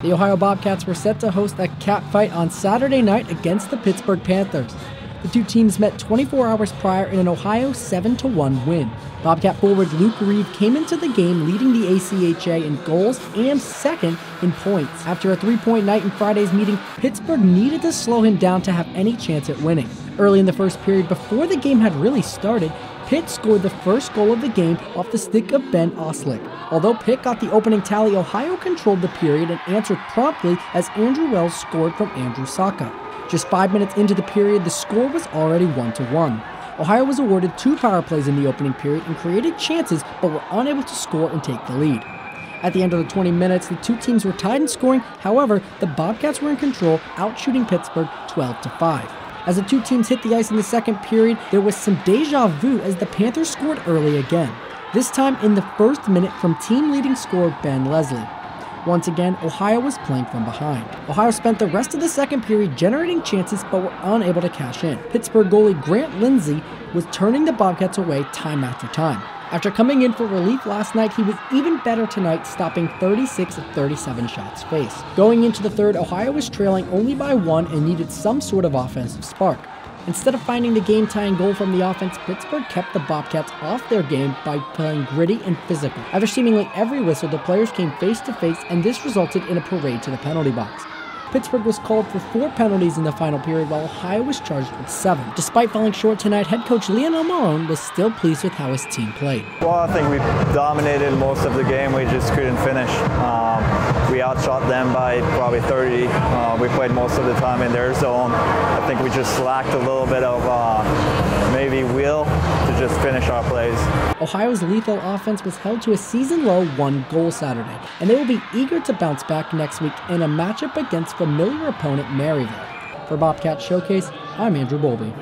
The Ohio Bobcats were set to host a catfight on Saturday night against the Pittsburgh Panthers. The two teams met 24 hours prior in an Ohio 7-1 win. Bobcat forward Luke Reeve came into the game leading the ACHA in goals and second in points. After a 3-point night in Friday's meeting, Pittsburgh needed to slow him down to have any chance at winning. Early in the first period, before the game had really started, Pitt scored the first goal of the game off the stick of Ben Oslick. Although Pitt got the opening tally, Ohio controlled the period and answered promptly as Andrew Wells scored from Andrew Saka. Just 5 minutes into the period, the score was already 1-1. Ohio was awarded 2 power plays in the opening period and created chances, but were unable to score and take the lead. At the end of the 20 minutes, the two teams were tied in scoring. However, the Bobcats were in control, outshooting Pittsburgh 12-5. As the two teams hit the ice in the second period, there was some deja vu as the Panthers scored early again. This time in the first minute from team-leading scorer Ben Leslie. Once again, Ohio was playing from behind. Ohio spent the rest of the second period generating chances but were unable to cash in. Pittsburgh goalie Grant Lindsay was turning the Bobcats away time after time. After coming in for relief last night, he was even better tonight, stopping 36 of 37 shots faced. Going into the third, Ohio was trailing only by 1 and needed some sort of offensive spark. Instead of finding the game-tying goal from the offense, Pittsburgh kept the Bobcats off their game by playing gritty and physical. After seemingly every whistle, the players came face-to-face, and this resulted in a parade to the penalty box. Pittsburgh was called for 4 penalties in the final period, while Ohio was charged with 7. Despite falling short tonight, head coach Lionel Marone was still pleased with how his team played. Well, I think we dominated most of the game. We just couldn't finish. We outshot them by probably 30. We played most of the time in their zone. I think we just lacked a little bit of maybe will to just finish our plays. Ohio's lethal offense was held to a season-low 1 goal Saturday, and they will be eager to bounce back next week in a matchup against familiar opponent Maryville. For Bobcat Showcase, I'm Andrew Bowlby.